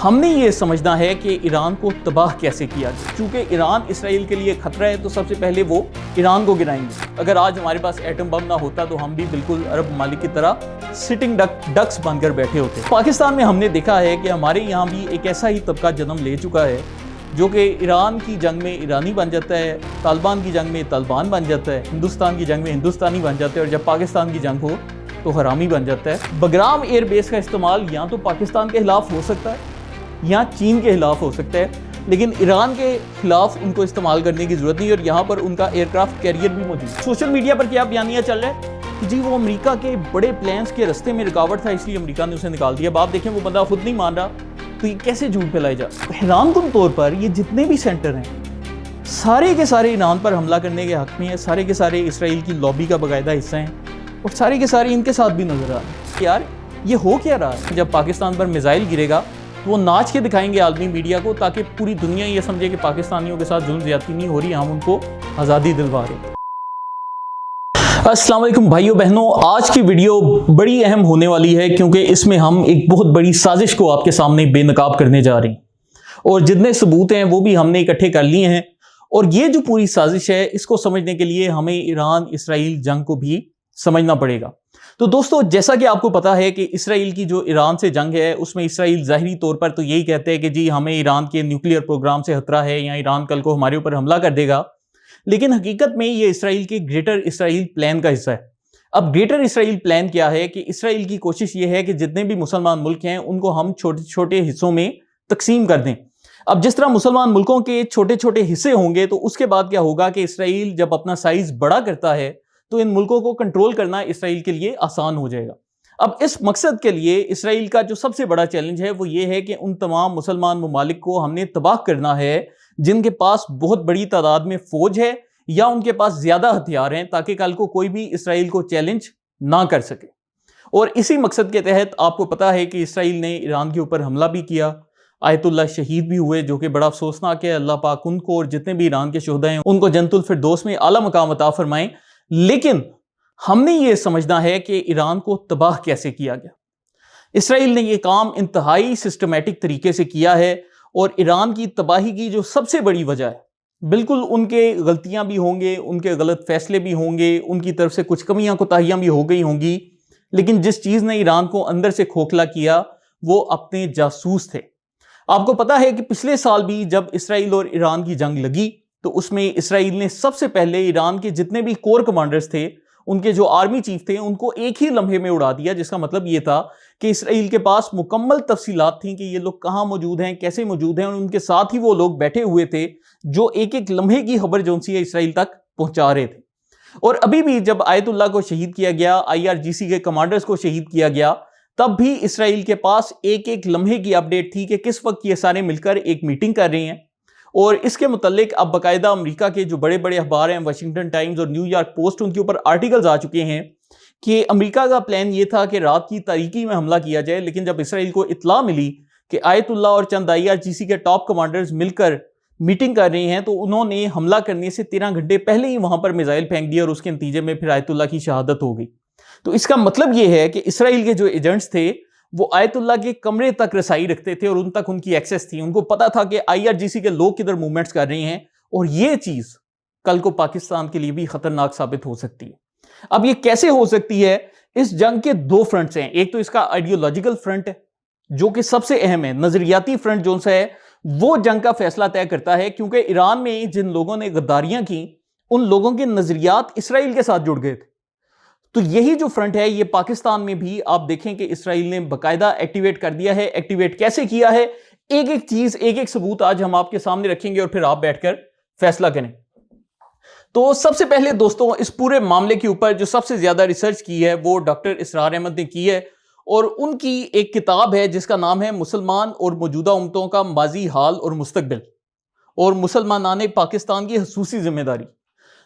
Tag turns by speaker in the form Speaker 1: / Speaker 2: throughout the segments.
Speaker 1: ہم نے یہ سمجھنا ہے کہ ایران کو تباہ کیسے کیا جائے۔ چونکہ ایران اسرائیل کے لیے خطرہ ہے تو سب سے پہلے وہ ایران کو گرائیں گے۔ اگر آج ہمارے پاس ایٹم بم نہ ہوتا تو ہم بھی بالکل عرب ممالک کی طرح سٹنگ ڈکس بن کر بیٹھے ہوتے۔ پاکستان میں ہم نے دیکھا ہے کہ ہمارے یہاں بھی ایک ایسا ہی طبقہ جنم لے چکا ہے جو کہ ایران کی جنگ میں ایرانی بن جاتا ہے، طالبان کی جنگ میں طالبان بن جاتا ہے، ہندوستان کی جنگ میں ہندوستانی بن جاتا ہے، اور جب پاکستان کی جنگ ہو تو حرامی بن جاتا ہے۔ بگرام ایئر بیس کا استعمال یا تو پاکستان کے خلاف ہو سکتا ہے یا چین کے خلاف ہو سکتا ہے، لیکن ایران کے خلاف ان کو استعمال کرنے کی ضرورت نہیں، اور یہاں پر ان کا ایئر کرافٹ کیریئر بھی موجود ہے۔ سوشل میڈیا پر کیا بیانیہ چل رہا ہے کہ جی وہ امریکہ کے بڑے پلانز کے رستے میں رکاوٹ تھا، اس لیے امریکہ نے اسے نکال دیا۔ اب آپ دیکھیں وہ بندہ خود نہیں مان رہا تو یہ کیسے جھوٹ پھیلایا جا۔ حیران کن طور پر یہ جتنے بھی سینٹر ہیں سارے کے سارے ایران پر حملہ کرنے کے حق میں ہیں، سارے کے سارے اسرائیل کی لابی کا باقاعدہ حصہ ہیں، اور سارے کے سارے ان کے ساتھ بھی نظر آ رہے ہیں۔ یار یہ ہو کیا رہا ہے؟ جب پاکستان پر میزائل گرے گا تو وہ ناچ کے دکھائیں گے عالمی میڈیا کو، تاکہ پوری دنیا یہ سمجھے کہ پاکستانیوں کے ساتھ ظلم زیادتی نہیں ہو رہی، ہم ان کو آزادی دلوا رہے ہیں۔ السلام علیکم بھائیو بہنوں، آج کی ویڈیو بڑی اہم ہونے والی ہے کیونکہ اس میں ہم ایک بہت بڑی سازش کو آپ کے سامنے بے نقاب کرنے جا رہے ہیں، اور جتنے ثبوت ہیں وہ بھی ہم نے اکٹھے کر لیے ہیں۔ اور یہ جو پوری سازش ہے اس کو سمجھنے کے لیے ہمیں ایران اسرائیل جنگ کو بھی سمجھنا پڑے گا۔ تو دوستو، جیسا کہ آپ کو پتا ہے کہ اسرائیل کی جو ایران سے جنگ ہے اس میں اسرائیل ظاہری طور پر تو یہی کہتے ہیں کہ جی ہمیں ایران کے نیوکلیئر پروگرام سے خطرہ ہے، یا ایران کل کو ہمارے اوپر حملہ کر دے گا، لیکن حقیقت میں یہ اسرائیل کے گریٹر اسرائیل پلان کا حصہ ہے۔ اب گریٹر اسرائیل پلان کیا ہے کہ اسرائیل کی کوشش یہ ہے کہ جتنے بھی مسلمان ملک ہیں ان کو ہم چھوٹے چھوٹے حصوں میں تقسیم کر دیں۔ اب جس طرح مسلمان ملکوں کے چھوٹے چھوٹے حصے ہوں گے تو اس کے بعد کیا ہوگا کہ اسرائیل جب اپنا سائز بڑا کرتا ہے تو ان ملکوں کو کنٹرول کرنا اسرائیل کے لیے آسان ہو جائے گا۔ اب اس مقصد کے لیے اسرائیل کا جو سب سے بڑا چیلنج ہے وہ یہ ہے کہ ان تمام مسلمان ممالک کو ہم نے تباہ کرنا ہے جن کے پاس بہت بڑی تعداد میں فوج ہے یا ان کے پاس زیادہ ہتھیار ہیں، تاکہ کل کو کوئی بھی اسرائیل کو چیلنج نہ کر سکے۔ اور اسی مقصد کے تحت آپ کو پتا ہے کہ اسرائیل نے ایران کے اوپر حملہ بھی کیا، آیت اللہ شہید بھی ہوئے، جو کہ بڑا افسوسناک ہے۔ اللہ پاک ان کو اور جتنے بھی ایران کے شہداء ہیں ان کو جنت الفردوس میں اعلیٰ مقام عطا فرمائیں۔ لیکن ہم نے یہ سمجھنا ہے کہ ایران کو تباہ کیسے کیا گیا۔ اسرائیل نے یہ کام انتہائی سسٹمیٹک طریقے سے کیا ہے، اور ایران کی تباہی کی جو سب سے بڑی وجہ ہے، بالکل ان کے غلطیاں بھی ہوں گے، ان کے غلط فیصلے بھی ہوں گے، ان کی طرف سے کچھ کمیاں کوتاہیاں بھی ہو گئی ہوں گی، لیکن جس چیز نے ایران کو اندر سے کھوکھلا کیا وہ اپنے جاسوس تھے۔ آپ کو پتا ہے کہ پچھلے سال بھی جب اسرائیل اور ایران کی جنگ لگی تو اس میں اسرائیل نے سب سے پہلے ایران کے جتنے بھی کور کمانڈرز تھے، ان کے جو آرمی چیف تھے، ان کو ایک ہی لمحے میں اڑا دیا، جس کا مطلب یہ تھا کہ اسرائیل کے پاس مکمل تفصیلات تھیں کہ یہ لوگ کہاں موجود ہیں، کیسے موجود ہیں، اور ان کے ساتھ ہی وہ لوگ بیٹھے ہوئے تھے جو ایک ایک لمحے کی خبر جو سی ہے اسرائیل تک پہنچا رہے تھے۔ اور ابھی بھی جب آیت اللہ کو شہید کیا گیا، IRGC کے کمانڈرز کو شہید کیا گیا، تب بھی اسرائیل کے پاس ایک ایک لمحے کی اپڈیٹ تھی کہ کس وقت یہ سارے مل کر ایک میٹنگ کر رہے ہیں۔ اور اس کے متعلق اب باقاعدہ امریکہ کے جو بڑے بڑے اخبار ہیں، واشنگٹن ٹائمز اور نیو یارک پوسٹ، ان کے اوپر آرٹیکلز آ چکے ہیں کہ امریکہ کا پلان یہ تھا کہ رات کی تاریکی میں حملہ کیا جائے، لیکن جب اسرائیل کو اطلاع ملی کہ آیت اللہ اور چند IRGC کے ٹاپ کمانڈرز مل کر میٹنگ کر رہے ہیں تو انہوں نے حملہ کرنے سے 13 گھنٹے پہلے ہی وہاں پر میزائل پھینک دیا، اور اس کے نتیجے میں پھر آیت اللہ کی شہادت ہو گئی۔ تو اس کا مطلب یہ ہے کہ اسرائیل کے جو ایجنٹس تھے وہ آیت اللہ کے کمرے تک رسائی رکھتے تھے، اور ان تک ان کی ایکسس تھی، ان کو پتا تھا کہ IRGC کے لوگ کدھر موومنٹس کر رہے ہیں، اور یہ چیز کل کو پاکستان کے لیے بھی خطرناک ثابت ہو سکتی ہے۔ اب یہ کیسے ہو سکتی ہے؟ اس جنگ کے دو فرنٹس ہیں، ایک تو اس کا آئیڈیولوجیکل فرنٹ ہے جو کہ سب سے اہم ہے، نظریاتی فرنٹ جو ہے وہ جنگ کا فیصلہ طے کرتا ہے، کیونکہ ایران میں جن لوگوں نے غداریاں کی ان لوگوں کے نظریات اسرائیل کے ساتھ جڑ گئے تھے۔ تو یہی جو فرنٹ ہے یہ پاکستان میں بھی آپ دیکھیں کہ اسرائیل نے باقاعدہ ایکٹیویٹ کر دیا ہے۔ ایکٹیویٹ کیسے کیا ہے؟ ایک ایک چیز، ایک ایک ثبوت آج ہم آپ کے سامنے رکھیں گے، اور پھر آپ بیٹھ کر فیصلہ کریں۔ تو سب سے پہلے دوستوں، اس پورے معاملے کے اوپر جو سب سے زیادہ ریسرچ کی ہے وہ ڈاکٹر اسرار احمد نے کی ہے، اور ان کی ایک کتاب ہے جس کا نام ہے مسلمان اور موجودہ امتوں کا ماضی، حال اور مستقبل، اور مسلمانان پاکستان کی خصوصی ذمہ داری۔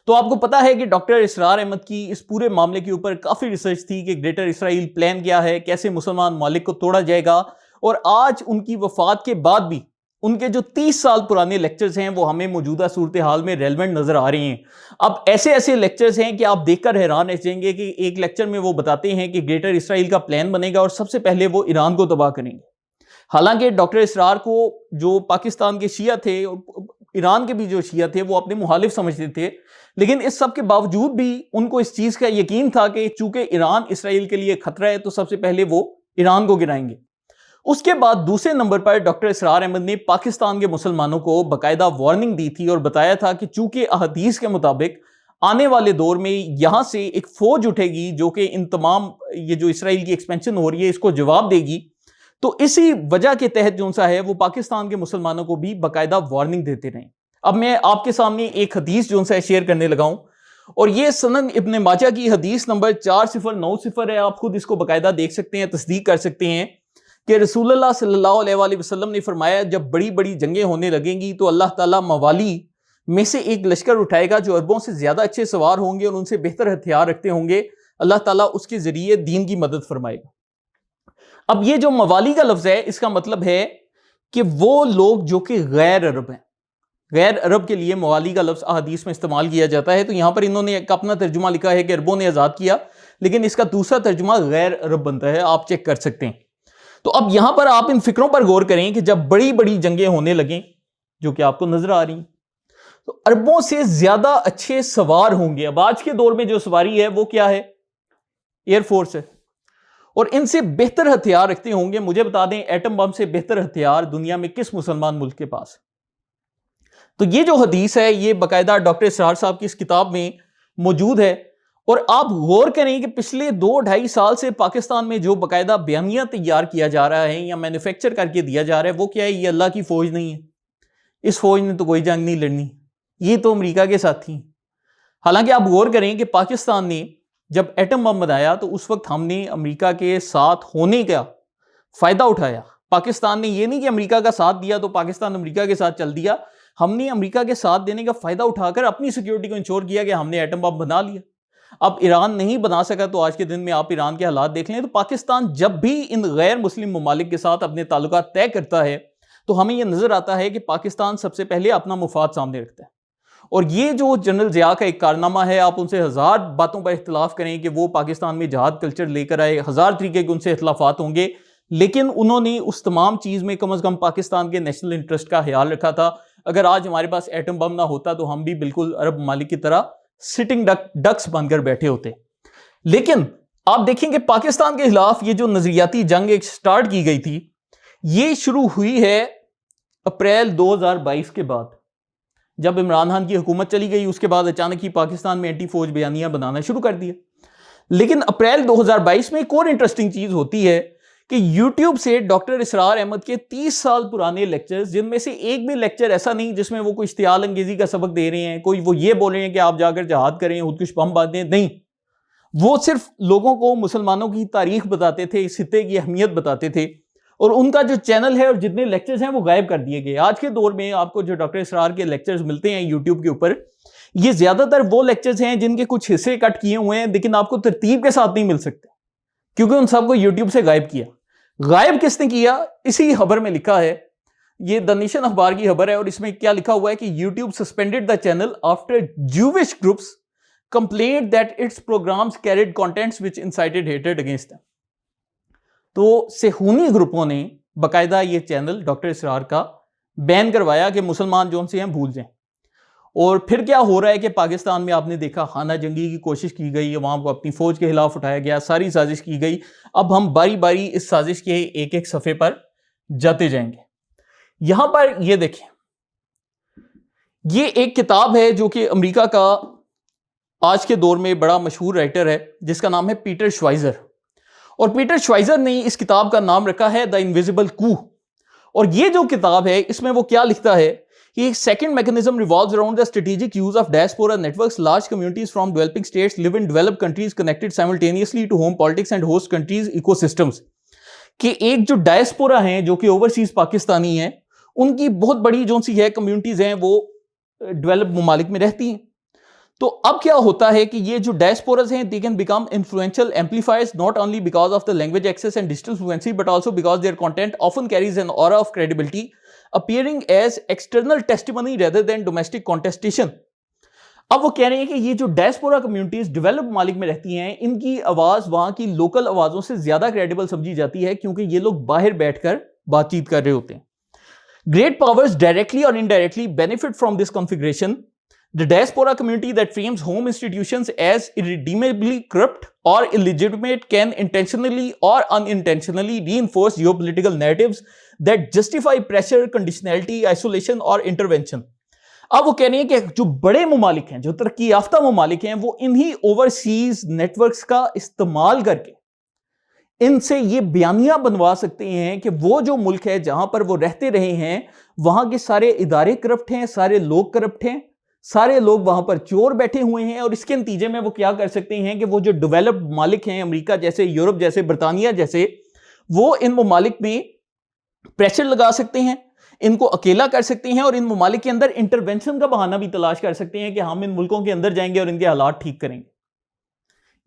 Speaker 1: تو آپ کو پتا ہے کہ ڈاکٹر اسرار احمد کی اس پورے معاملے کے اوپر کافی ریسرچ تھی کہ گریٹر اسرائیل پلان کیا ہے، کیسے مسلمان ممالک کو توڑا جائے گا، اور آج ان کی وفات کے بعد بھی ان کے جو 30 سال پرانے لیکچرز ہیں وہ ہمیں موجودہ صورتحال میں ریلیونٹ نظر آ رہے ہیں۔ اب ایسے ایسے لیکچرز ہیں کہ آپ دیکھ کر حیران رہ جائیں گے کہ ایک لیکچر میں وہ بتاتے ہیں کہ گریٹر اسرائیل کا پلان بنے گا اور سب سے پہلے وہ ایران کو تباہ کریں گے۔ حالانکہ ڈاکٹر اسرار کو جو پاکستان کے شیعہ تھے اور ایران کے بھی جو شیعہ تھے وہ اپنے مخالف سمجھتے تھے، لیکن اس سب کے باوجود بھی ان کو اس چیز کا یقین تھا کہ چونکہ ایران اسرائیل کے لیے خطرہ ہے تو سب سے پہلے وہ ایران کو گرائیں گے۔ اس کے بعد دوسرے نمبر پر ڈاکٹر اسرار احمد نے پاکستان کے مسلمانوں کو باقاعدہ وارننگ دی تھی اور بتایا تھا کہ چونکہ احادیث کے مطابق آنے والے دور میں یہاں سے ایک فوج اٹھے گی جو کہ ان تمام یہ جو اسرائیل کی ایکسپینشن ہو رہی ہے اس کو جواب دے گی، تو اسی وجہ کے تحت جو سا ہے وہ پاکستان کے مسلمانوں کو بھی باقاعدہ وارننگ دیتے رہیں۔ اب میں آپ کے سامنے ایک حدیث جو سا شیئر کرنے لگا ہوں، اور یہ سنن ابن ماجہ کی حدیث نمبر 4090 ہے، آپ خود اس کو باقاعدہ دیکھ سکتے ہیں، تصدیق کر سکتے ہیں کہ رسول اللہ صلی اللہ علیہ وآلہ وسلم نے فرمایا جب بڑی بڑی جنگیں ہونے لگیں گی تو اللہ تعالیٰ موالی میں سے ایک لشکر اٹھائے گا جو عربوں سے زیادہ اچھے سوار ہوں گے اور ان سے بہتر ہتھیار رکھتے ہوں گے، اللہ تعالیٰ اس کے ذریعے دین کی مدد فرمائے گا۔ اب یہ جو موالی کا لفظ ہے اس کا مطلب ہے کہ وہ لوگ جو کہ غیر عرب ہیں، غیر عرب کے لیے موالی کا لفظ احادیث میں استعمال کیا جاتا ہے۔ تو یہاں پر انہوں نے ایک اپنا ترجمہ لکھا ہے کہ عربوں نے آزاد کیا، لیکن اس کا دوسرا ترجمہ غیر عرب بنتا ہے، آپ چیک کر سکتے ہیں۔ تو اب یہاں پر آپ ان فکروں پر غور کریں کہ جب بڑی بڑی جنگیں ہونے لگیں جو کہ آپ کو نظر آ رہی ہیں تو عربوں سے زیادہ اچھے سوار ہوں گے۔ اب آج کے دور میں جو سواری ہے وہ کیا ہے؟ ایئر فورس ہے، اور ان سے بہتر ہتھیار رکھتے ہوں گے۔ مجھے بتا دیں ایٹم بم سے بہتر ہتھیار دنیا میں کس مسلمان ملک کے پاس؟ تو یہ جو حدیث ہے یہ باقاعدہ ڈاکٹر اسرار صاحب کی اس کتاب میں موجود ہے، اور آپ غور کریں کہ پچھلے 2-2.5 سال سے پاکستان میں جو باقاعدہ بیانیہ تیار کیا جا رہا ہے یا مینوفیکچر کر کے دیا جا رہا ہے وہ کیا ہے؟ یہ اللہ کی فوج نہیں ہے، اس فوج نے تو کوئی جنگ نہیں لڑنی، یہ تو امریکہ کے ساتھ تھی۔ حالانکہ آپ غور کریں کہ پاکستان نے جب ایٹم بم بنایا تو اس وقت ہم نے امریکہ کے ساتھ ہونے کا فائدہ اٹھایا۔ پاکستان نے یہ نہیں کہ امریکہ کا ساتھ دیا تو پاکستان امریکہ کے ساتھ چل دیا، ہم نے امریکہ کے ساتھ دینے کا فائدہ اٹھا کر اپنی سیکیورٹی کو انشور کیا کہ ہم نے ایٹم بم بنا لیا۔ اب ایران نہیں بنا سکا تو آج کے دن میں آپ ایران کے حالات دیکھ لیں۔ تو پاکستان جب بھی ان غیر مسلم ممالک کے ساتھ اپنے تعلقات طے کرتا ہے تو ہمیں یہ نظر آتا ہے کہ پاکستان سب سے پہلے اپنا مفاد سامنے رکھتا ہے، اور یہ جو جنرل ضیاء کا ایک کارنامہ ہے، آپ ان سے 1000 باتوں پر اختلاف کریں کہ وہ پاکستان میں جہاد کلچر لے کر آئے، 1000 طریقے کے ان سے اختلافات ہوں گے، لیکن انہوں نے اس تمام چیز میں کم از کم پاکستان کے نیشنل انٹرسٹ کا خیال رکھا تھا۔ اگر آج ہمارے پاس ایٹم بم نہ ہوتا تو ہم بھی بالکل عرب ممالک کی طرح سٹنگ ڈکس بن کر بیٹھے ہوتے۔ لیکن آپ دیکھیں کہ پاکستان کے خلاف یہ جو نظریاتی جنگ ایک سٹارٹ کی گئی تھی یہ شروع ہوئی ہے اپریل 2022 کے بعد، جب عمران خان کی حکومت چلی گئی، اس کے بعد اچانک ہی پاکستان میں اینٹی فوج بیانیاں بنانا شروع کر دیا۔ لیکن اپریل 2022 میں ایک اور انٹرسٹنگ چیز ہوتی ہے کہ یوٹیوب سے ڈاکٹر اسرار احمد کے 30 سال پرانے لیکچرز، جن میں سے ایک بھی لیکچر ایسا نہیں جس میں وہ کوئی اشتعال انگیزی کا سبق دے رہے ہیں، کوئی وہ یہ بول رہے ہیں کہ آپ جا کر جہاد کریں، خودکش بم باندھیں، نہیں، وہ صرف لوگوں کو مسلمانوں کی تاریخ بتاتے تھے، اس خطے کی اہمیت بتاتے تھے، اور ان کا جو چینل ہے اور جتنے لیکچرز ہیں وہ غائب کر دیے گئے۔ آج کے دور میں آپ کو جو ڈاکٹر اسرار کے لیکچرز ملتے ہیں یوٹیوب کے اوپر، یہ زیادہ تر وہ لیکچرز ہیں جن کے کچھ حصے کٹ کیے ہوئے ہیں، لیکن آپ کو ترتیب کے ساتھ نہیں مل سکتے کیونکہ ان سب کو یوٹیوب سے غائب کیا۔ غائب کس نے کیا؟ اسی خبر میں لکھا ہے، یہ دی نیشن اخبار کی خبر ہے، اور اس میں کیا لکھا ہوا ہے کہ YouTube suspended the channel after جوش groups complained that its programs carried contents which incited hatred against them۔ تو صہیونی گروپوں نے باقاعدہ یہ چینل ڈاکٹر اسرار کا بین کروایا کہ مسلمان جو سے ہیں بھول جائیں۔ اور پھر کیا ہو رہا ہے کہ پاکستان میں آپ نے دیکھا خانہ جنگی کی کوشش کی گئی، عوام کو اپنی فوج کے خلاف اٹھایا گیا، ساری سازش کی گئی۔ اب ہم باری باری اس سازش کے ایک ایک صفحے پر جاتے جائیں گے۔ یہاں پر یہ دیکھیں، یہ ایک کتاب ہے جو کہ امریکہ کا آج کے دور میں بڑا مشہور رائٹر ہے جس کا نام ہے پیٹر شوائزر، اور پیٹر شوائزر نے اس کتاب کا نام رکھا ہے دا انویزیبل کو۔ اور یہ جو کتاب ہے اس میں وہ کیا لکھتا ہے کہ second mechanism revolves around the strategic use of diaspora networks. Large communities from developing states live in developed countries connected simultaneously to home politics and host countries ecosystems. کہ ایک جو ڈائسپورا ہیں جو کہ اوورسیز پاکستانی ہیں، ان کی بہت بڑی جو سی ہے کمیونٹیز ہیں وہ ڈیولپ ممالک میں رہتی ہیں۔ تو اب کیا ہوتا ہے کہ یہ جو ڈائسپورز ہیں they can become influential amplifiers not only because of the language access and digital fluency but also because their content often carries an aura of credibility, appearing as external testimony rather than domestic contestation۔ اب وہ کہہ رہے ہیں کہ یہ جو diaspora communities develop ممالک میں رہتی ہیں، ان کی آواز وہاں کی لوکل آوازوں سے زیادہ کریڈیبل سمجھی جاتی ہے کیونکہ یہ لوگ باہر بیٹھ کر بات چیت کر رہے ہوتے ہیں. Great powers directly or indirectly benefit from this configuration. The diaspora community that frames home institutions as irredeemably corrupt or illegitimate can intentionally or unintentionally reinforce geopolitical narratives that justify pressure, conditionality, isolation or intervention. اب وہ کہہ رہے ہیں کہ جو بڑے ممالک ہیں, جو ترقی یافتہ ممالک ہیں, وہ انہی اوورسیز نیٹ ورکس کا استعمال کر کے ان سے یہ بیانیہ بنوا سکتے ہیں کہ وہ جو ملک ہے جہاں پر وہ رہتے رہے ہیں وہاں کے سارے ادارے کرپٹ ہیں, سارے لوگ کرپٹ ہیں, سارے لوگ وہاں پر چور بیٹھے ہوئے ہیں, اور اس کے نتیجے میں وہ کیا کر سکتے ہیں کہ وہ جو ڈیولپڈ ممالک ہیں, امریکہ جیسے, یورپ جیسے, برطانیہ جیسے, وہ ان ممالک میں پریشر لگا سکتے ہیں, ان کو اکیلا کر سکتے ہیں, اور ان ممالک کے اندر انٹرونشن کا بہانہ بھی تلاش کر سکتے ہیں کہ ہم ان ملکوں کے اندر جائیں گے اور ان کے حالات ٹھیک کریں گے.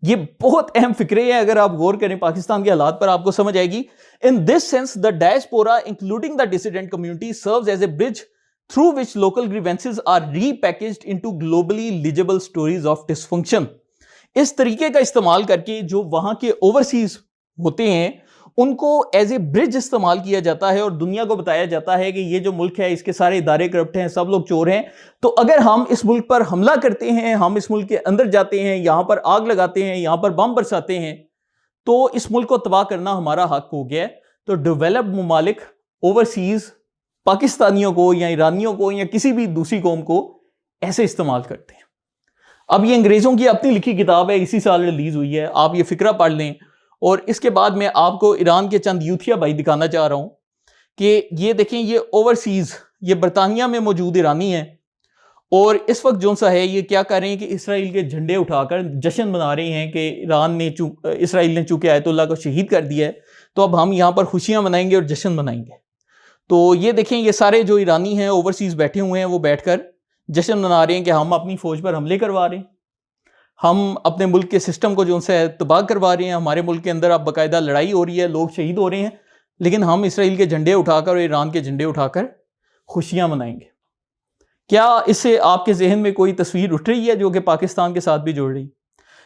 Speaker 1: یہ بہت اہم فکرے ہے, اگر آپ غور کریں پاکستان کے حالات پر آپ کو سمجھ آئے گی. In this sense, the diaspora, including the dissident community, serves as a bridge through which local grievances are repackaged into globally legible stories of dysfunction. اس طریقے کا استعمال کر کے جو وہاں کے اوورسیز ہوتے ہیں ان کو ایز اے برج استعمال کیا جاتا ہے, اور دنیا کو بتایا جاتا ہے کہ یہ جو ملک ہے اس کے سارے ادارے کرپٹ ہیں, سب لوگ چور ہیں, تو اگر ہم اس ملک پر حملہ کرتے ہیں, ہم اس ملک کے اندر جاتے ہیں, یہاں پر آگ لگاتے ہیں, یہاں پر بم برساتے ہیں, تو اس ملک کو تباہ کرنا ہمارا حق ہو گیا ہے. تو ڈیولپڈ ممالک اوورسیز پاکستانیوں کو یا ایرانیوں کو یا کسی بھی دوسری قوم کو ایسے استعمال کرتے ہیں. اب یہ انگریزوں کی اپنی لکھی کتاب ہے, اسی سال ریلیز ہوئی ہے, آپ یہ فکرہ پڑھ لیں. اور اس کے بعد میں آپ کو ایران کے چند یوتھیا بھائی دکھانا چاہ رہا ہوں کہ یہ دیکھیں, یہ اوورسیز, یہ برطانیہ میں موجود ایرانی ہیں, اور اس وقت جو سا ہے یہ کیا کر رہے ہیں کہ اسرائیل کے جھنڈے اٹھا کر جشن منا رہے ہیں کہ اسرائیل نے چونکہ آیت اللہ کو شہید کر دیا ہے تو اب ہم یہاں پر خوشیاں منائیں گے اور جشن منائیں گے. تو یہ دیکھیں, یہ سارے جو ایرانی ہیں اوورسیز بیٹھے ہوئے ہیں, وہ بیٹھ کر جشن منا رہے ہیں کہ ہم اپنی فوج پر حملے کروا رہے ہیں, ہم اپنے ملک کے سسٹم کو جو ان سے تباہ کروا رہے ہیں, ہمارے ملک کے اندر اب باقاعدہ لڑائی ہو رہی ہے, لوگ شہید ہو رہے ہیں, لیکن ہم اسرائیل کے جھنڈے اٹھا کر اور ایران کے جھنڈے اٹھا کر خوشیاں منائیں گے. کیا اس سے آپ کے ذہن میں کوئی تصویر اٹھ رہی ہے جو کہ پاکستان کے ساتھ بھی جوڑ رہی؟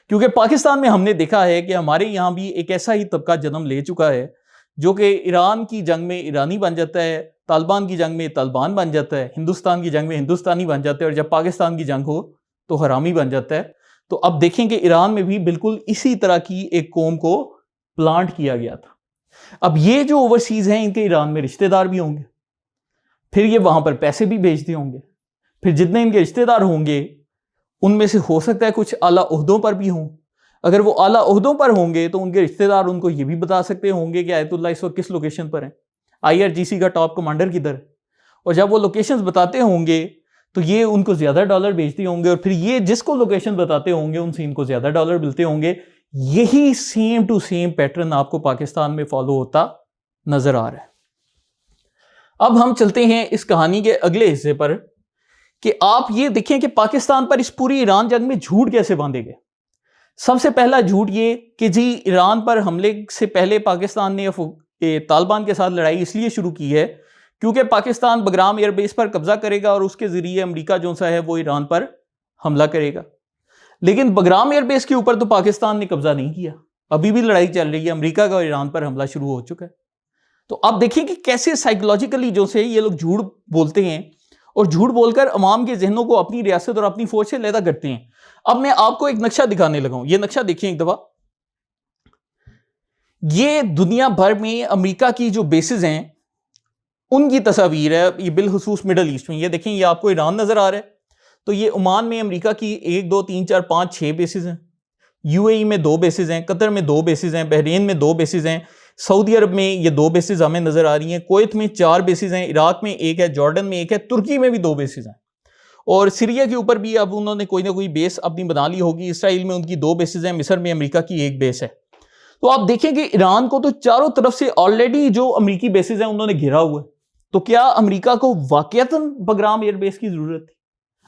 Speaker 1: کیونکہ پاکستان میں ہم نے دیکھا ہے کہ ہمارے یہاں بھی ایک ایسا ہی طبقہ جنم لے چکا ہے جو کہ ایران کی جنگ میں ایرانی بن جاتا ہے, طالبان کی جنگ میں طالبان بن جاتا ہے, ہندوستان کی جنگ میں ہندوستانی بن جاتا ہے, اور جب پاکستان کی جنگ ہو تو حرامی بن جاتا ہے. تو اب دیکھیں کہ ایران میں بھی بالکل اسی طرح کی ایک قوم کو پلانٹ کیا گیا تھا. اب یہ جو اوورسیز ہیں ان کے ایران میں رشتہ دار بھی ہوں گے, پھر یہ وہاں پر پیسے بھی بھیجتے ہوں گے, پھر جتنے ان کے رشتہ دار ہوں گے ان میں سے ہو سکتا ہے کچھ اعلیٰ عہدوں پر بھی ہوں. اگر وہ اعلیٰ عہدوں پر ہوں گے تو ان کے رشتہ دار ان کو یہ بھی بتا سکتے ہوں گے کہ آیت اللہ اس وقت کس لوکیشن پر ہیں, IRGC کا ٹاپ کمانڈر کدھر ہے, اور جب وہ لوکیشنز بتاتے ہوں گے تو یہ ان کو زیادہ ڈالر بھیجتے ہوں گے, اور پھر یہ جس کو لوکیشن بتاتے ہوں گے ان سے ان کو زیادہ ڈالر ملتے ہوں گے. یہی سیم ٹو سیم پیٹرن آپ کو پاکستان میں فالو ہوتا نظر آ رہا ہے. اب ہم چلتے ہیں اس کہانی کے اگلے حصے پر کہ آپ یہ دیکھیں کہ پاکستان پر اس پوری ایران جنگ میں جھوٹ کیسے باندھے گئے. سب سے پہلا جھوٹ یہ کہ جی ایران پر حملے سے پہلے پاکستان نے طالبان کے ساتھ لڑائی اس لیے شروع کی ہے کیونکہ پاکستان بگرام ایئر بیس پر قبضہ کرے گا اور اس کے ذریعے امریکہ جو سا ہے وہ ایران پر حملہ کرے گا. لیکن بگرام ایئر بیس کے اوپر تو پاکستان نے قبضہ نہیں کیا, ابھی بھی لڑائی چل رہی ہے, امریکہ کا ایران پر حملہ شروع ہو چکا ہے. تو آپ دیکھیں کہ کیسے سائیکولوجیکلی جو سے یہ لوگ جھوٹ بولتے ہیں اور جھوٹ بول کر عوام کے ذہنوں کو اپنی ریاست اور اپنی فوج سے علیحدہ کرتے ہیں. اب میں آپ کو ایک نقشہ دکھانے لگا ہوں, یہ نقشہ دیکھیں ایک دفعہ. یہ دنیا بھر میں امریکہ کی جو بیسز ہیں ان کی تصاویر ہے, یہ بالخصوص مڈل ایسٹ میں. یہ دیکھیں, یہ آپ کو ایران نظر آ رہا ہے, تو یہ عمان میں امریکہ کی 1 2 3 4 5 6 بیسز ہیں, UAE میں 2 بیسز ہیں, قطر میں 2 بیسز ہیں, بحرین میں 2 بیسز ہیں, سعودی عرب میں یہ 2 بیسز ہمیں نظر آ رہی ہیں, کویت میں 4 بیسز ہیں, عراق میں 1 ہے, جارڈن میں 1 ہے, ترکی میں بھی 2 بیسز ہیں, اور سیریا کے اوپر بھی اب انہوں نے کوئی نہ کوئی بیس اپنی بنا لی ہوگی. اسرائیل میں ان کی 2 بیسز ہیں, مصر میں امریکہ کی 1 بیس ہے. تو آپ دیکھیں کہ ایران کو تو چاروں طرف سے آلریڈی جو امریکی بیسز ہیں انہوں نے گھیرا ہوا ہے. تو کیا امریکہ کو واقعتاً بگرام ایئر بیس کی ضرورت تھی؟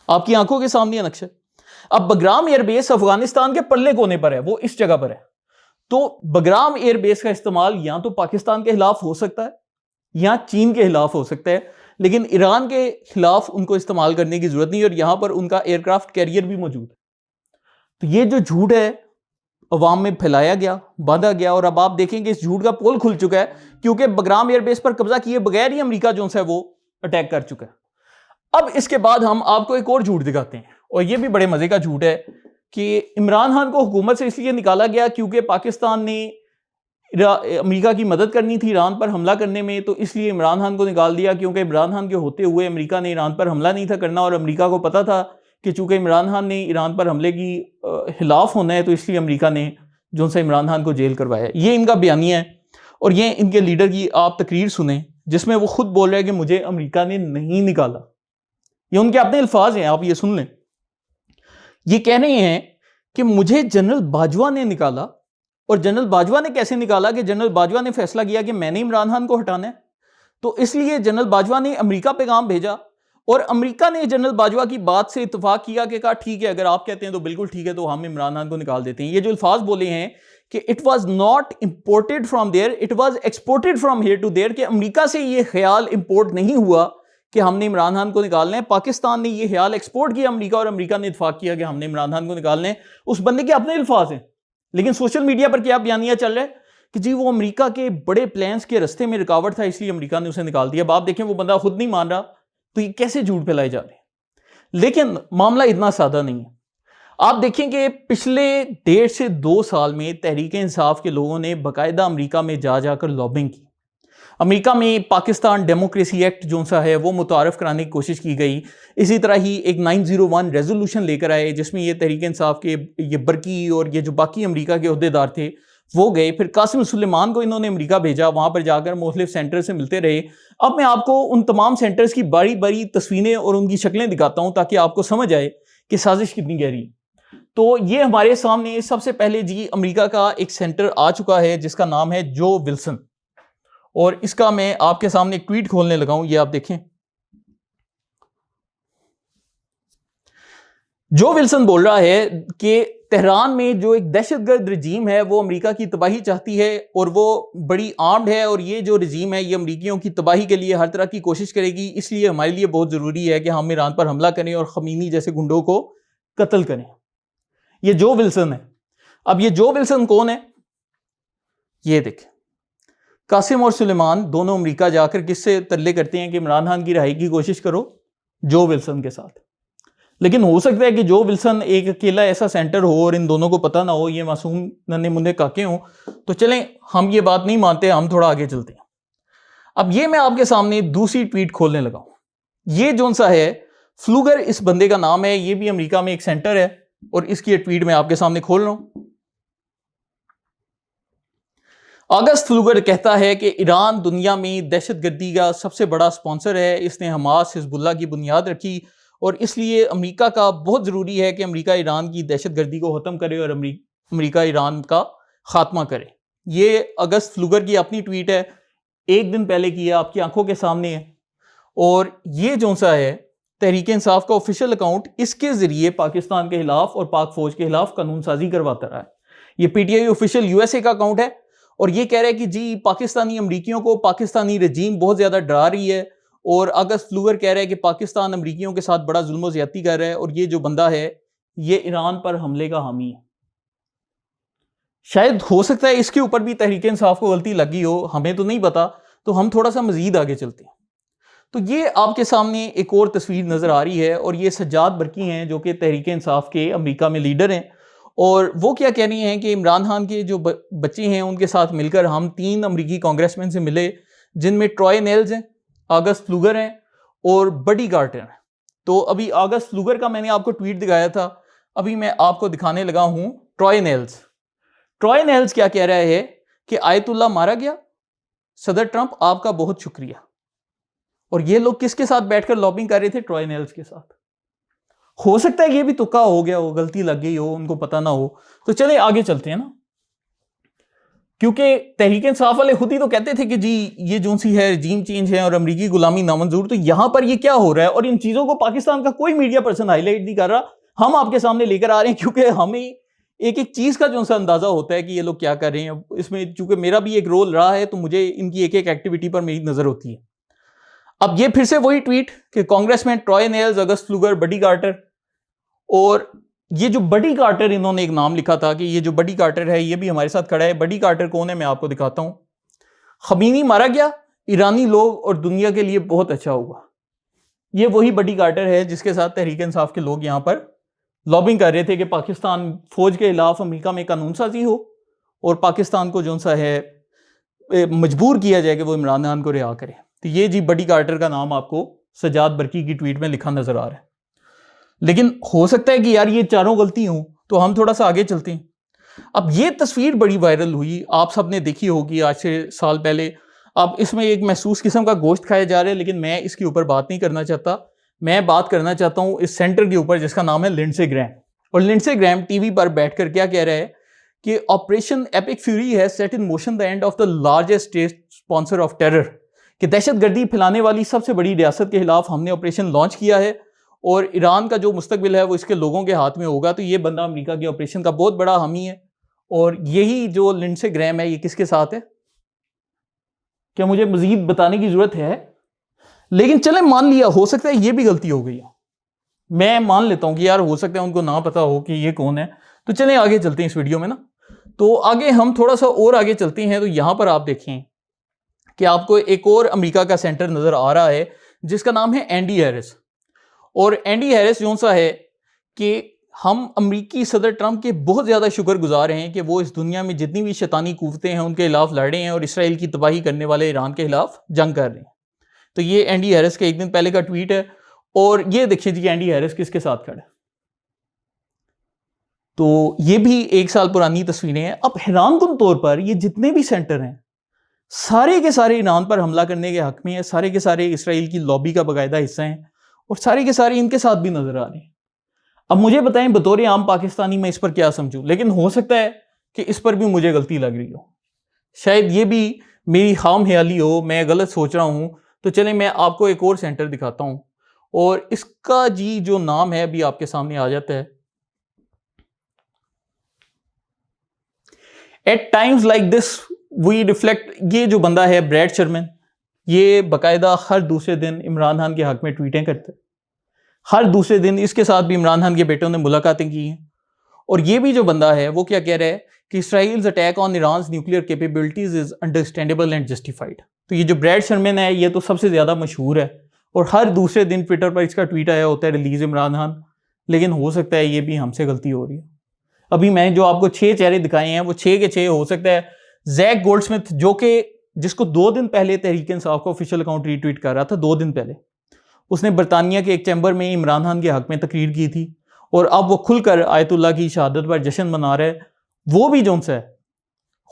Speaker 1: آپ کی آنکھوں کے سامنے یہ نقشہ. اب بگرام ایئر بیس افغانستان کے پلے کونے پر ہے, وہ اس جگہ پر ہے. تو بگرام ایئر بیس کا استعمال یا تو پاکستان کے خلاف ہو سکتا ہے یا چین کے خلاف ہو سکتا ہے, لیکن ایران کے خلاف ان کو استعمال کرنے کی ضرورت نہیں, اور یہاں پر ان کا ایئر کرافٹ کیریئر بھی موجود ہے. تو یہ جو جھوٹ ہے عوام میں پھیلایا گیا، باندھا گیا، اور اب آپ دیکھیں کہ اس جھوٹ کا پول کھل چکا ہے کیونکہ بگرام ایئر بیس پر قبضہ کیے بغیر ہی امریکہ جو ہے وہ اٹیک کر چکا ہے۔ اب اس کے بعد ہم آپ کو ایک اور جھوٹ دکھاتے ہیں، اور یہ بھی بڑے مزے کا جھوٹ ہے کہ عمران خان کو حکومت سے اس لیے نکالا گیا کیونکہ پاکستان نے امریکہ کی مدد کرنی تھی ایران پر حملہ کرنے میں، تو اس لیے عمران خان کو نکال دیا، کیونکہ عمران خان کے ہوتے ہوئے امریکہ نے ایران پر حملہ نہیں تھا کرنا، اور امریکہ کو پتا تھا کہ چونکہ عمران خان نے ایران پر حملے کی خلاف ہونا ہے، تو اس لیے امریکہ نے جو سے عمران خان کو جیل کروایا۔ یہ ان کا بیانیہ ہے، اور یہ ان کے لیڈر کی آپ تقریر سنیں جس میں وہ خود بول رہے ہیں کہ مجھے امریکہ نے نہیں نکالا۔ یہ ان کے اپنے الفاظ ہیں، آپ یہ سن لیں۔ یہ کہہ رہے ہیں کہ مجھے جنرل باجوہ نے نکالا، اور جنرل باجوہ نے کیسے نکالا کہ جنرل باجوہ نے فیصلہ کیا کہ میں نے عمران خان کو ہٹانا ہے، تو اس لیے جنرل باجوہ نے امریکہ پیغام بھیجا، اور امریکہ نے جنرل باجوہ کی بات سے اتفاق کیا کہ کہا ٹھیک ہے، اگر آپ کہتے ہیں تو بالکل ٹھیک ہے، تو ہم عمران خان کو نکال دیتے ہیں۔ یہ جو الفاظ بولے ہیں کہ it was not imported from there, it was exported from here to there, کہ امریکہ سے یہ خیال امپورٹ نہیں ہوا کہ ہم نے عمران خان کو نکالنا ہے، پاکستان نے یہ خیال ایکسپورٹ کیا امریکہ، اور امریکہ نے اتفاق کیا کہ ہم نے عمران خان کو نکالنا ہے۔ اس بندے کے اپنے الفاظ ہیں، لیکن سوشل میڈیا پر کیا بیانیہ چل رہا ہے کہ جی وہ امریکہ کے بڑے پلانز کے رستے میں رکاوٹ تھا، اس لیے امریکہ نے اسے نکال دیا۔ اب آپ دیکھیں وہ بندہ خود نہیں مان رہا، تو یہ کیسے جھوٹ پھیلائے جا رہے ہیں۔ لیکن معاملہ اتنا سادہ نہیں ہے۔ آپ دیکھیں کہ پچھلے 1.5 سے 2 سال میں تحریک انصاف کے لوگوں نے باقاعدہ امریکہ میں جا کر لابنگ کی۔ امریکہ میں پاکستان ڈیموکریسی ایکٹ جو سا ہے وہ متعارف کرانے کی کوشش کی گئی، اسی طرح ہی ایک 901 ریزولوشن لے کر آئے جس میں یہ تحریک انصاف کے یہ برکی اور یہ جو باقی امریکہ کے عہدیدار تھے وہ گئے۔ پھر قاسم سلیمان کو انہوں نے امریکہ بھیجا، وہاں پر جا کر مختلف سینٹر سے ملتے رہے۔ اب میں آپ کو ان تمام سینٹرز کی باری باری تصویریں اور ان کی شکلیں دکھاتا ہوں تاکہ آپ کو سمجھ آئے کہ سازش کتنی گہری ہے۔ تو یہ ہمارے سامنے سب سے پہلے جی امریکہ کا ایک سینٹر آ چکا ہے جس کا نام ہے جو ولسن، اور اس کا میں آپ کے سامنے ایک ٹویٹ کھولنے لگا ہوں، یہ آپ دیکھیں۔ جو ولسن بول رہا ہے کہ تہران میں جو ایک دہشت گرد رجیم ہے وہ امریکہ کی تباہی چاہتی ہے، اور وہ بڑی آرمڈ ہے، اور یہ جو رجیم ہے یہ امریکیوں کی تباہی کے لیے ہر طرح کی کوشش کرے گی، اس لیے ہمارے لیے بہت ضروری ہے کہ ہم ایران پر حملہ کریں اور خمینی جیسے گنڈوں کو قتل کریں۔ یہ جو ولسن ہے۔ اب یہ جو ولسن کون ہے؟ یہ دیکھیں، قاسم اور سلیمان دونوں امریکہ جا کر کس سے ترلے کرتے ہیں کہ عمران خان کی رہائی کی کوشش کرو؟ جو ولسن کے ساتھ۔ لیکن ہو سکتا ہے کہ جو ولسن ایک اکیلا ایسا سینٹر ہو اور ان دونوں کو پتہ نہ ہو، یہ معصوم ننھے منے کاکے ہوں، تو چلیں ہم یہ بات نہیں مانتے، ہم تھوڑا آگے چلتے ہیں۔ اب یہ میں آپ کے سامنے دوسری ٹویٹ کھولنے لگا ہوں۔ یہ جون سا ہے فلوگر، اس بندے کا نام ہے، یہ بھی امریکہ میں ایک سینٹر ہے، اور اس کی ٹویٹ میں آپ کے سامنے کھول رہا ہوں۔ اگست فلوگر کہتا ہے کہ ایران دنیا میں دہشت گردی کا سب سے بڑا سپانسر ہے، اس نے حماس، حزب اللہ کی بنیاد رکھی، اور اس لیے امریکہ کا بہت ضروری ہے کہ امریکہ ایران کی دہشت گردی کو ختم کرے اور امریکہ ایران کا خاتمہ کرے۔ یہ اگست فلوگر کی اپنی ٹویٹ ہے، ایک دن پہلے کی ہے، آپ کی آنکھوں کے سامنے ہے۔ اور یہ جو سا ہے تحریک انصاف کا آفیشیل اکاؤنٹ، اس کے ذریعے پاکستان کے خلاف اور پاک فوج کے خلاف قانون سازی کرواتا رہا ہے۔ یہ P T I official U S A کا اکاؤنٹ ہے، اور یہ کہہ رہا ہے کہ جی پاکستانی امریکیوں کو پاکستانی رجیم بہت زیادہ ڈرا رہی ہے، اور اگست فلوگر کہہ رہا ہے کہ پاکستان امریکیوں کے ساتھ بڑا ظلم و زیادتی کر رہا ہے، اور یہ جو بندہ ہے یہ ایران پر حملے کا حامی ہے۔ شاید ہو سکتا ہے اس کے اوپر بھی تحریک انصاف کو غلطی لگی ہو، ہمیں تو نہیں پتا، تو ہم تھوڑا سا مزید آگے چلتے ہیں۔ تو یہ آپ کے سامنے ایک اور تصویر نظر آ رہی ہے، اور یہ سجاد برقی ہیں جو کہ تحریک انصاف کے امریکہ میں لیڈر ہیں، اور وہ کیا کہہ رہی ہیں کہ عمران خان کے جو بچے ہیں ان کے ساتھ مل کر ہم 3 امریکی کانگریس مین سے ملے، جن میں ٹرائے نیلز ہیں، آگست فلوگر ہیں اور بڈی کارٹر ہیں۔ تو ابھی آگست فلوگر کا میں نے آپ کو ٹویٹ دکھایا تھا، ابھی میں آپ کو دکھانے لگا ہوں ٹرائے نیلز۔ ٹرائے نیلز کیا کہہ رہا ہے کہ آیت اللہ مارا گیا، صدر ٹرمپ آپ کا بہت شکریہ۔ اور یہ لوگ کس کے ساتھ بیٹھ کر لابنگ کر رہے تھے؟ ٹرائے نیلز کے ساتھ۔ ہو سکتا ہے یہ بھی تکا ہو گیا ہو، غلطی لگ گئی ہو، ان کو پتہ نہ ہو۔ تو چلیں آگے چلتے ہیں نا، کیونکہ تحریک انصاف والے خود ہی تو کہتے تھے کہ جی یہ جو سی ہے رجیم چینج ہے اور امریکی غلامی نامنظور، تو یہاں پر یہ کیا ہو رہا ہے؟ اور ان چیزوں کو پاکستان کا کوئی میڈیا پرسن ہائی لائٹ نہیں کر رہا، ہم آپ کے سامنے لے کر آ رہے ہیں، کیونکہ ہمیں ایک ایک چیز کا جو سا اندازہ ہوتا ہے کہ یہ لوگ کیا کر رہے ہیں۔ اس میں چونکہ میرا بھی ایک رول رہا ہے، تو مجھے ان کی ایک ایک ایکٹیویٹی پر میری نظر ہوتی ہے۔ اب یہ پھر سے وہی ٹویٹ کہ کانگریس مین ٹرائے نیلز، اگست فلوگر، بڈی کارٹر، اور یہ جو بڈی کارٹر انہوں نے ایک نام لکھا تھا کہ یہ جو بڈی کارٹر ہے یہ بھی ہمارے ساتھ کھڑا ہے. بڈی کارٹر کون ہے میں آپ کو دکھاتا ہوں. خمینی مارا گیا, ایرانی لوگ اور دنیا کے لیے بہت اچھا ہوا. یہ وہی بڈی کارٹر ہے جس کے ساتھ تحریک انصاف کے لوگ یہاں پر لابنگ کر رہے تھے کہ پاکستان فوج کے خلاف امریکہ میں قانون سازی ہو اور پاکستان کو جو سا ہے مجبور کیا جائے کہ وہ عمران خان کو رہا کرے. تو یہ جی بڈی کارٹر کا نام آپ کو سجاد برقی کی ٹویٹ میں لکھا نظر آ رہا ہے. لیکن ہو سکتا ہے کہ یار یہ چاروں غلطی ہوں, تو ہم تھوڑا سا آگے چلتے ہیں. اب یہ تصویر بڑی وائرل ہوئی, آپ سب نے دیکھی ہوگی آج سے سال پہلے. اب اس میں ایک محسوس قسم کا گوشت کھایا جا رہا ہے, لیکن میں اس کے اوپر بات نہیں کرنا چاہتا. میں بات کرنا چاہتا ہوں اس سینٹر کے اوپر جس کا نام ہے لنڈسے گرہام. اور لنڈسے گرہام ٹی وی پر بیٹھ کر کیا کہہ رہا ہے کہ آپریشن ایپک فیوری ہے set in motion the end of the largest state sponsor of terror, کہ دہشت گردی پھیلانے والی سب سے بڑی ریاست کے خلاف ہم نے آپریشن لانچ کیا ہے اور ایران کا جو مستقبل ہے وہ اس کے لوگوں کے ہاتھ میں ہوگا. تو یہ بندہ امریکہ کے آپریشن کا بہت بڑا حامی ہے. اور یہی جو لنڈسے گرہام ہے یہ کس کے ساتھ ہے, کیا مجھے مزید بتانے کی ضرورت ہے؟ لیکن چلیں مان لیا ہو سکتا ہے یہ بھی غلطی ہو گئی ہے. میں مان لیتا ہوں کہ یار ہو سکتا ہے ان کو نہ پتا ہو کہ یہ کون ہے. تو چلیں آگے چلتے ہیں اس ویڈیو میں نا. تو آگے ہم تھوڑا سا اور آگے چلتے ہیں. تو یہاں پر آپ دیکھیں کہ آپ کو ایک اور امریکہ کا سینٹر نظر آ رہا ہے جس کا نام ہے اینڈی ہیرس. اور اینڈی ہیرس جو سا ہے کہ ہم امریکی صدر ٹرمپ کے بہت زیادہ شکر گزار ہیں کہ وہ اس دنیا میں جتنی بھی شیطانی قوتیں ہیں ان کے خلاف لڑ رہے ہیں اور اسرائیل کی تباہی کرنے والے ایران کے خلاف جنگ کر رہے ہیں. تو یہ اینڈی ہیرس کے ایک دن پہلے کا ٹویٹ ہے. اور یہ دیکھیں جی اینڈی ہیرس کس کے ساتھ کھڑا ہے. تو یہ بھی 1 سال پرانی تصویریں ہیں. اب حیران کن طور پر یہ جتنے بھی سینٹر ہیں سارے کے سارے ایران پر حملہ کرنے کے حق میں ہیں, سارے کے سارے اسرائیل کی لابی کا باقاعدہ حصہ ہیں اور سارے کے سارے ان کے ساتھ بھی نظر آ رہے ہیں. اب مجھے بتائیں بطور عام پاکستانی میں اس پر کیا سمجھوں, لیکن ہو سکتا ہے کہ اس پر بھی مجھے غلطی لگ رہی ہو, شاید یہ بھی میری خام خیالی ہو, میں غلط سوچ رہا ہوں. تو چلیں میں آپ کو ایک اور سینٹر دکھاتا ہوں اور اس کا جی جو نام ہے ابھی آپ کے سامنے آ جاتا ہے. At times like this we reflect. یہ جو بندہ ہے بریڈ شرمن, یہ باقاعدہ ہر دوسرے دن عمران خان کے حق میں ٹویٹیں کرتے, ہر دوسرے دن. اس کے ساتھ بھی عمران خان کے بیٹوں نے ملاقاتیں کی ہیں. اور یہ بھی جو بندہ ہے وہ کیا کہہ رہا ہے کہ Israel's attack on Iran's nuclear capabilities is understandable and justified. تو یہ جو بریڈ شرمن ہے یہ تو سب سے زیادہ مشہور ہے اور ہر دوسرے دن ٹویٹر پر اس کا ٹویٹ آیا ہوتا ہے ریلیز عمران خان. لیکن ہو سکتا ہے یہ بھی ہم سے غلطی ہو رہی ہے. ابھی میں جو آپ کو 6 چہرے دکھائے ہیں وہ 6 کے 6 ہو سکتا ہے زیک گولڈ سمتھ, جو کہ جس کو 2 دن پہلے تحریک انصاف کا آفیشیل اکاؤنٹ ری ٹویٹ کر رہا تھا, 2 دن پہلے اس نے برطانیہ کے ایک چیمبر میں عمران خان کے حق میں تقریر کی تھی اور اب وہ کھل کر آیت اللہ کی شہادت پر جشن منا رہا ہے. وہ بھی جو سا ہے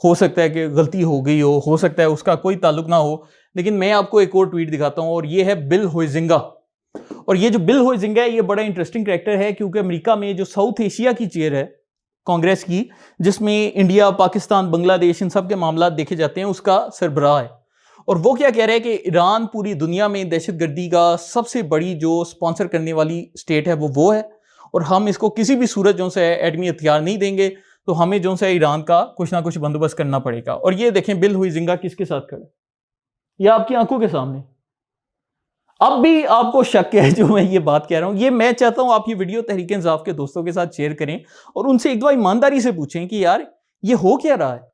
Speaker 1: ہو سکتا ہے کہ غلطی ہو گئی ہو سکتا ہے اس کا کوئی تعلق نہ ہو. لیکن میں آپ کو ایک اور ٹویٹ دکھاتا ہوں اور یہ ہے بل ہوئزنگا. اور یہ جو بل ہوئزنگا ہے یہ بڑا انٹرسٹنگ کریکٹر ہے کیونکہ امریکہ میں جو ساؤتھ ایشیا کی چیئر ہے کانگریس کی, جس میں انڈیا, پاکستان, بنگلہ دیش ان سب کے معاملات دیکھے جاتے ہیں, اس کا سربراہ ہے. اور وہ کیا کہہ رہا ہے کہ ایران پوری دنیا میں دہشت گردی کا سب سے بڑی جو سپانسر کرنے والی اسٹیٹ ہے وہ ہے اور ہم اس کو کسی بھی صورت جو سے ایٹمی ہتھیار نہیں دیں گے. تو ہمیں جو سے ایران کا کچھ نہ کچھ بندوبست کرنا پڑے گا. اور یہ دیکھیں بل ہوئزنگا کس کے ساتھ کھڑا ہے, یہ آپ کی آنکھوں کے سامنے. اب بھی آپ کو شک ہے جو میں یہ بات کہہ رہا ہوں, یہ میں چاہتا ہوں آپ یہ ویڈیو تحریک انصاف کے دوستوں کے ساتھ شیئر کریں اور ان سے ایک دفعہ ایمانداری سے پوچھیں کہ یار یہ ہو کیا رہا ہے.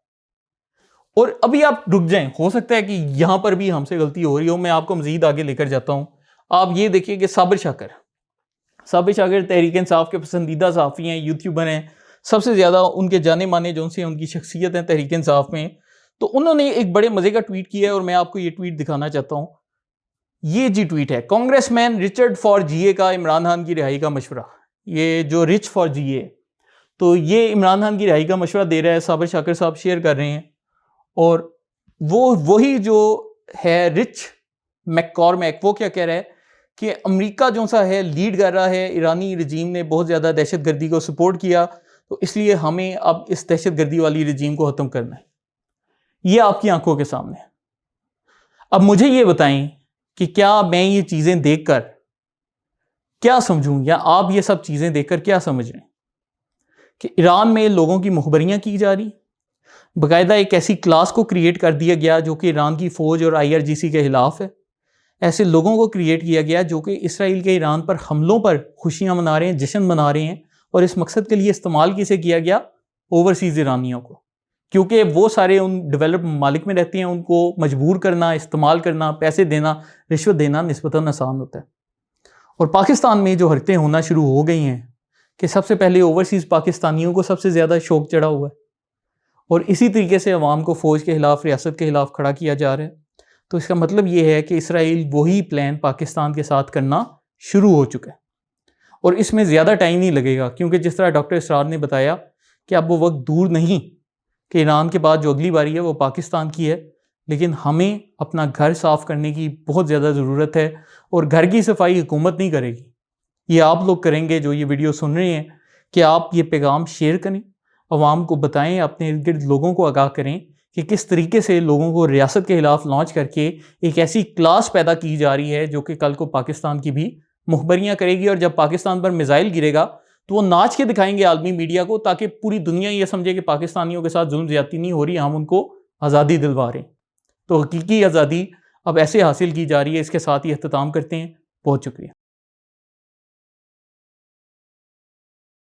Speaker 1: اور ابھی آپ رک جائیں, ہو سکتا ہے کہ یہاں پر بھی ہم سے غلطی ہو رہی ہو. میں آپ کو مزید آگے لے کر جاتا ہوں. آپ یہ دیکھیں کہ صابر شاکر تحریک انصاف کے پسندیدہ صحافی ہیں, یوٹیوبر ہیں, سب سے زیادہ ان کے جانے مانے جو سے ان کی شخصیت ہیں تحریک انصاف میں. تو انہوں نے ایک بڑے مزے کا ٹویٹ کیا ہے اور میں آپ کو یہ ٹویٹ دکھانا چاہتا ہوں. یہ جی ٹویٹ ہے, کانگریس مین رچرڈ فار جی اے کا عمران خان کی رہائی کا مشورہ. یہ جو رچ فار جی اے, تو یہ عمران خان کی رہائی کا مشورہ دے رہا ہے. صابر شاکر صاحب شیئر کر رہے ہیں اور وہی جو ہے رچ میککارمیک, وہ کیا کہہ رہا ہے کہ امریکہ جو سا ہے لیڈ کر رہا ہے, ایرانی رجیم نے بہت زیادہ دہشت گردی کو سپورٹ کیا, تو اس لیے ہمیں اب اس دہشت گردی والی رجیم کو ختم کرنا ہے. یہ آپ کی آنکھوں کے سامنے. اب مجھے یہ بتائیں کہ کیا میں یہ چیزیں دیکھ کر کیا سمجھوں, یا آپ یہ سب چیزیں دیکھ کر کیا سمجھ رہے ہیں کہ ایران میں لوگوں کی مخبریاں کی جا رہی, باقاعدہ ایک ایسی کلاس کو کریٹ کر دیا گیا جو کہ ایران کی فوج اور IRGC کے خلاف ہے. ایسے لوگوں کو کریٹ کیا گیا جو کہ اسرائیل کے ایران پر حملوں پر خوشیاں منا رہے ہیں, جشن منا رہے ہیں, اور اس مقصد کے لیے استعمال کسے کیا گیا؟ اوورسیز ایرانیوں کو، کیونکہ وہ سارے ان ڈیولپ ممالک میں رہتے ہیں، ان کو مجبور کرنا، استعمال کرنا، پیسے دینا، رشوت دینا نسبتاً آسان ہوتا ہے۔ اور پاکستان میں جو حرکتیں ہونا شروع ہو گئی ہیں کہ سب سے پہلے اوورسیز پاکستانیوں کو سب سے زیادہ شوق چڑھا ہوا ہے، اور اسی طریقے سے عوام کو فوج کے خلاف، ریاست کے خلاف کھڑا کیا جا رہا ہے، تو اس کا مطلب یہ ہے کہ اسرائیل وہی پلان پاکستان کے ساتھ کرنا شروع ہو چکا ہے، اور اس میں زیادہ ٹائم نہیں لگے گا، کیونکہ جس طرح ڈاکٹر اسرار نے بتایا کہ اب وہ وقت دور نہیں کہ ایران کے بعد جو اگلی باری ہے وہ پاکستان کی ہے، لیکن ہمیں اپنا گھر صاف کرنے کی بہت زیادہ ضرورت ہے، اور گھر کی صفائی حکومت نہیں کرے گی، یہ آپ لوگ کریں گے جو یہ ویڈیو سن رہے ہیں، کہ آپ یہ پیغام شیئر کریں، عوام کو بتائیں، اپنے ارد گرد لوگوں کو آگاہ کریں کہ کس طریقے سے لوگوں کو ریاست کے خلاف لانچ کر کے ایک ایسی کلاس پیدا کی جا رہی ہے جو کہ کل کو پاکستان کی بھی مخبریاں کرے گی، اور جب پاکستان پر میزائل گرے گا تو وہ ناچ کے دکھائیں گے عالمی میڈیا کو، تاکہ پوری دنیا یہ سمجھے کہ پاکستانیوں کے ساتھ ظلم زیادتی نہیں ہو رہی، ہم ان کو آزادی دلوا رہے ہیں۔ تو حقیقی آزادی اب ایسے حاصل کی جا رہی ہے۔ اس کے ساتھ ہی اختتام کرتے ہیں۔ بہت شکریہ۔